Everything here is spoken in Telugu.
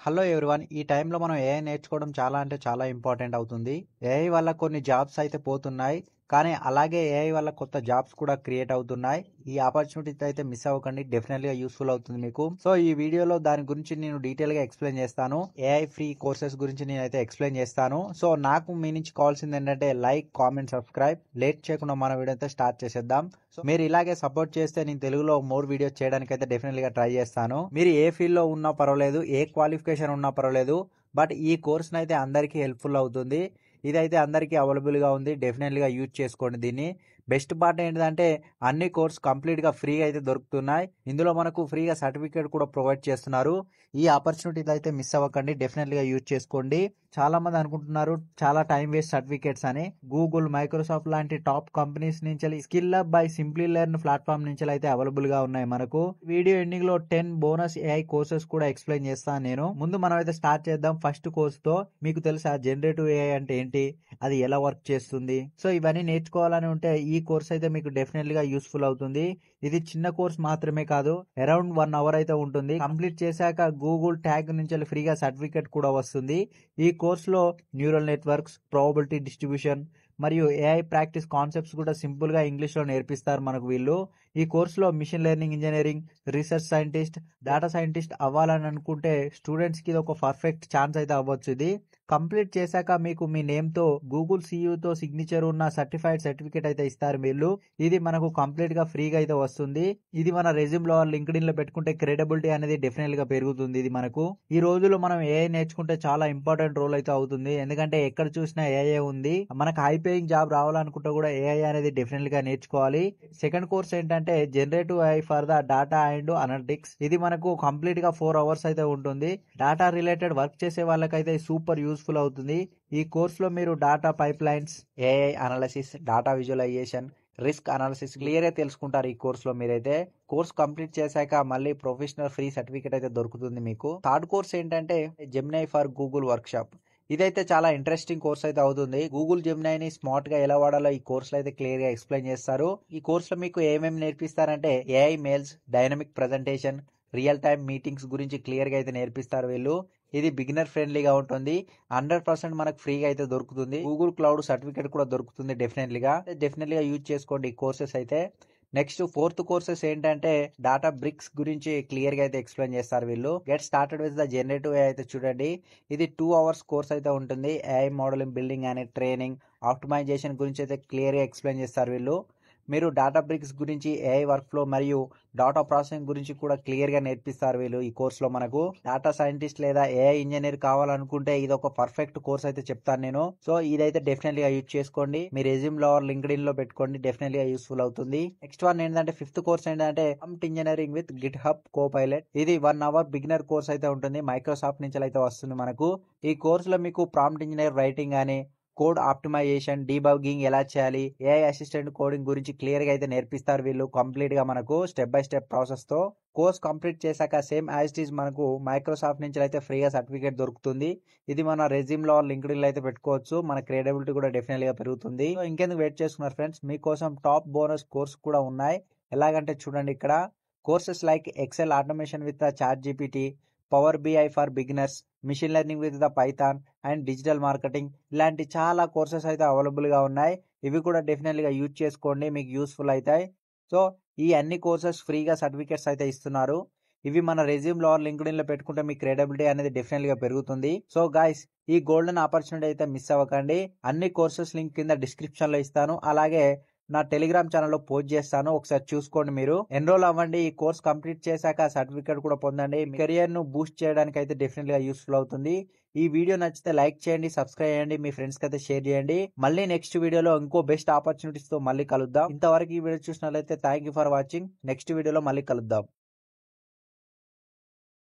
Hello everyone. ఈ టైంలో మనం ఏఐ నేర్చుకోవడం చాలా అంటే చాలా ఇంపార్టెంట్ అవుతుంది. ఏఐ వల్ల కొన్ని జాబ్స్ అయితే పోతున్నాయి. కానీ అలాగే ఏఐ వల్ల కొత్త జాబ్స్ కూడా క్రియేట్ అవుతున్నాయి. ఈ ఆపర్చునిటీస్ అయితే మిస్ అవ్వకండి. డెఫినెట్‌గా యూస్‌ఫుల్ అవుతుంది మీకు. సో ఈ వీడియోలో దాని గురించి నేను డీటెయిల్‌గా ఎక్స్‌ప్లెయిన్ చేస్తాను. ఏఐ ఫ్రీ కోర్సెస్ గురించి నేనైతే ఎక్స్‌ప్లెయిన్ చేస్తాను. సో నాకు మీ నుంచి కావాల్సింది ఏంటంటే లైక్, కామెంట్, సబ్స్క్రైబ్. లేట్ చేయకుండా మన వీడియో అయితే స్టార్ట్ చేసేద్దాం. సో మీరు ఇలాగే సపోర్ట్ చేస్తే నేను తెలుగులో మోర్ వీడియోస్ చేయడానికి అయితే డెఫినెట్‌గా ట్రై చేస్తాను. మీరు ఏ ఫీల్డ్‌లో ఉన్నా పర్వాలేదు, ఏ క్వాలిఫికేషన్ ఉన్నా పర్వాలేదు. బట్ ఈ కోర్స్‌నైతే అందరికీ హెల్ప్‌ఫుల్ అవుతుంది. ఇదైతే అందరికీ అవైలబుల్‌గా ఉంది. డెఫినెట్‌గా యూజ్ చేసుకోండి దీన్ని. బెస్ట్ పార్ట్ ఏంటిదంటే అన్ని కోర్స్ కంప్లీట్‌గా ఫ్రీగా అయితే దొరుకుతున్నాయి. ఇందులో మనకు ఫ్రీగా సర్టిఫికేట్ కూడా ప్రొవైడ్ చేస్తున్నారు. ఈ ఆపర్చునిటీస్ అయితే మిస్ అవ్వకండి. డెఫినెట్‌గా యూజ్ చేసుకోండి. చాలా మంది అనుకుంటున్నారు చాలా టైం వేస్ట్ సర్టిఫికేట్స్ అని. గూగుల్, మైక్రోసాఫ్ట్ లాంటి టాప్ కంపెనీస్ నుంచి skill up by simply learn platform నుంచి అయితే అవైలబుల్‌గా ఉన్నాయి మనకు. వీడియో ఎండింగ్‌లో 10 బోనస్ ఏఐ కోర్సెస్ కూడా ఎక్స్‌ప్లెయిన్ చేస్తాను నేను. ముందు మనం అయితే స్టార్ట్ చేద్దాం ఫస్ట్ కోర్స్‌తో. మీకు తెలుసా జనరేటివ్ ఏఐ అంటే ఏంటి? అది ఎలా వర్క్ చేస్తుంది? సో ఇవన్నీ నేర్చుకోవాలని ఉంటే ఈ కోర్స్ అయితే మీకు డెఫినెట్‌గా యూస్‌ఫుల్ అవుతుంది. ఇది చిన్న కోర్స్ మాత్రమే కాదు. అరౌండ్ 1 అవర్ అయితే ఉంటుంది. కంప్లీట్ చేశాక గూగుల్ ట్యాగ్ నుంచి ఫ్రీగా సర్టిఫికేట్ కూడా వస్తుంది. ఈ కోర్సులో న్యూరల్ నెట్వర్క్స్, ప్రాబబిలిటీ డిస్ట్రిబ్యూషన్ మరియు ఏఐ ప్రాక్టీస్ కాన్సెప్ట్స్ కూడా సింపుల్‌గా ఇంగ్లీష్‌లో నేర్పిస్తారు మనకు వీళ్ళు. ఈ కోర్సులో machine learning engineering, research scientist, data scientist అవ్వాలని అనుకుంటే స్టూడెంట్స్‌కి ఇది ఒక పర్ఫెక్ట్ ఛాన్స్ అయితే అవ్వచ్చు ఇది. కంప్లీట్ చేశాక మీకు మీ నేమ్‌తో గూగుల్ సీఈఓతో సిగ్నేచర్ ఉన్న సర్టిఫైడ్ సర్టిఫికేట్ అయితే ఇస్తారు వీళ్ళు. ఇది మనకు కంప్లీట్‌గా ఫ్రీగా అయితే వస్తుంది. ఇది మన రెజ్యూమ్‌లో, లింక్డ్ఇన్‌లో పెట్టుకుంటే క్రెడిబిలిటీ అనేది డెఫినెట్‌గా పెరుగుతుంది ఇది మనకు. ఈ రోజుల్లో మనం ఏఐ నేర్చుకుంటే చాలా ఇంపార్టెంట్ రోల్ అయితే అవుతుంది. ఎందుకంటే ఎక్కడ చూసినా ఏఐ ఉంది. మనకు హై పేయింగ్ జాబ్ రావాలనుకుంటే కూడా ఏఐ అనేది డెఫినెట్‌గా నేర్చుకోవాలి. సెకండ్ కోర్స్ ఏంటంటే generative AI for the data and analytics. ఇది మనకు కంప్లీట్‌గా 4 అవర్స్ అయితే ఉంటుంది. డాటా రిలేటెడ్ వర్క్ చేసే వాళ్ళకైతే సూపర్ యూస్‌ఫుల్ అవుతుంది. ఈ కోర్సులో మీరు data pipelines, AI analysis, data visualisation, risk analysis క్లియర్‌గా తెలుసుకుంటారు ఈ కోర్సులో మీరైతే. కోర్స్ కంప్లీట్ చేశాక మళ్ళీ ప్రొఫెషనల్ ఫ్రీ సర్టిఫికేట్ అయితే దొరుకుతుంది మీకు. థర్డ్ కోర్స్ ఏంటంటే జెమినై ఫర్ గూగుల్ వర్క్షాప్. ఇదైతే చాలా ఇంట్రెస్టింగ్ కోర్స్ అయితే అవుతుంది. గూగుల్ జెమినైని స్మార్ట్ గా ఎలా వాడాలో ఈ కోర్సులో అయితే క్లియర్ గా ఎక్స్ప్లెయిన్ చేస్తారు. ఈ కోర్సులో మీకు ఏమేమి నేర్పిస్తారంటే AI mails, dynamic presentation, real time meetings గురించి క్లియర్ గా అయితే నేర్పిస్తారు వీళ్ళు. ఇది బిగినర్ ఫ్రెండ్లీగా ఉంటుంది. 100% మనకు ఫ్రీగా అయితే దొరుకుతుంది. గూగుల్ క్లౌడ్ సర్టిఫికేట్ కూడా దొరుకుతుంది డెఫినెట్లీగా యూజ్ చేసుకోండి ఈ కోర్సెస్ అయితే. నెక్స్ట్ ఫోర్త్ కోర్సెస్ ఏంటంటే డాటా బ్రిక్స్ గురించి క్లియర్ గా అయితే ఎక్స్ప్లెయిన్ చేస్తారు వీళ్ళు. Get started with the generative AI అయితే చూడండి. ఇది 2 అవర్స్ కోర్స్ అయితే ఉంటుంది. ఏఐ మోడలింగ్, బిల్డింగ్ అనే ట్రైనింగ్, ఆప్టిమైజేషన్ గురించి అయితే క్లియర్ గా ఎక్స్ప్లెయిన్ చేస్తారు వీళ్ళు. మీరు డాటా బ్రిక్స్ గురించి, ఏఐ వర్క్ ఫ్లో మరియు డాటా ప్రాసెసింగ్ గురించి కూడా క్లియర్ గా నేర్పిస్తారు వీళ్ళు ఈ కోర్సులో మనకు. డాటా సైంటిస్ట్ లేదా ఏఐ ఇంజనీర్ కావాలనుకుంటే ఇది ఒక పర్ఫెక్ట్ కోర్స్ అయితే చెప్తాను నేను. సో ఇదైతే డెఫినెట్లీగా యూజ్ చేసుకోండి. మీ రెజ్యూమ్ లో, లింక్డ్ఇన్ లో పెట్టుకోండి. డెఫినెట్లీగా యూస్ఫుల్ అవుతుంది. నెక్స్ట్ వన్ ఏంటంటే ఫిఫ్త్ కోర్స్ ఏంటంటే prompt engineering with Git hub Copilot. ఇది 1 అవర్ బిగినర్ కోర్స్ అయితే ఉంటుంది. మైక్రోసాఫ్ట్ నుంచి అయితే వస్తుంది మనకు. ఈ కోర్సులో మీకు ప్రాంప్ట్ ఇంజనీర్ రైటింగ్ అని, కోడ్ ఆప్టిమైజేషన్, డీబగ్గింగ్ ఎలా చేయాలి, ఏఐ అసిస్టెంట్ కోడింగ్ గురించి క్లియర్ గా అయితే నేర్పిస్తారు వీళ్ళు కంప్లీట్ గా మనకు స్టెప్ బై స్టెప్ ప్రాసెస్ తో. కోర్స్ కంప్లీట్ చేశాక సేమ్ యాజ్ ఇట్ ఈస్ మనకు మైక్రోసాఫ్ట్ నుంచి అయితే ఫ్రీగా సర్టిఫికేట్ దొరుకుతుంది. ఇది మన రెజ్యూమ్ లో, లింక్డ్ఇన్ లో అయితే పెట్టుకోవచ్చు. మన క్రెడిబిలిటీ కూడా డెఫినెట్ గా పెరుగుతుంది. సో ఇంకెందుకు వెయిట్ చేస్తున్నారు ఫ్రెండ్స్, మీకోసం టాప్ బోనస్ కోర్స్ కూడా ఉన్నాయి. ఎలాగంటే చూడండి ఇక్కడ courses like Excel automation with Chat GPT, Power BI for beginners, machine learning with the Python and digital marketing, ఇలాంటి చాలా కోర్సెస్ అయితే అవైలబుల్గా ఉన్నాయి. ఇవి కూడా డెఫినెట్లీగా యూజ్ చేసుకోండి, మీకు యూస్ఫుల్ అవుతాయి. సో ఈ అన్ని కోర్సెస్ ఫ్రీగా సర్టిఫికేట్స్ అయితే ఇస్తున్నారు. ఇవి మన రెజ్యూమ్లో, లింక్డ్ఇన్ లో పెట్టుకుంటే మీ క్రెడిబిలిటీ అనేది డెఫినెట్లీగా పెరుగుతుంది. సో గైస్, ఈ గోల్డెన్ ఆపర్చునిటీ అయితే మిస్ అవ్వకండి. అన్ని కోర్సెస్ లింక్ కింద డిస్క్రిప్షన్ లో ఇస్తాను. అలాగే నా టెలిగ్రామ్ ఛానల్లో పోస్ట్ చేస్తాను, ఒకసారి చూసుకోండి. మీరు ఎన్రోల్ అవ్వండి. ఈ కోర్స్ కంప్లీట్ చేశాక సర్టిఫికేట్ కూడా పొందండి. మీ కెరియర్ ను బూస్ట్ చేయడానికి అయితే డెఫినెట్గా యూస్ఫుల్ అవుతుంది. ఈ వీడియో నచ్చితే లైక్ చేయండి, సబ్స్క్రైబ్ చేయండి, మీ ఫ్రెండ్స్ కి అయితే షేర్ చేయండి. మళ్ళీ నెక్స్ట్ వీడియోలో ఇంకో బెస్ట్ ఆపర్చునిటీస్ తో మళ్ళీ కలుద్దాం. ఇంతవరకు ఈ వీడియో చూసినట్లయితే thank you for watching. Next వీడియోలో మళ్ళీ కలుద్దాం.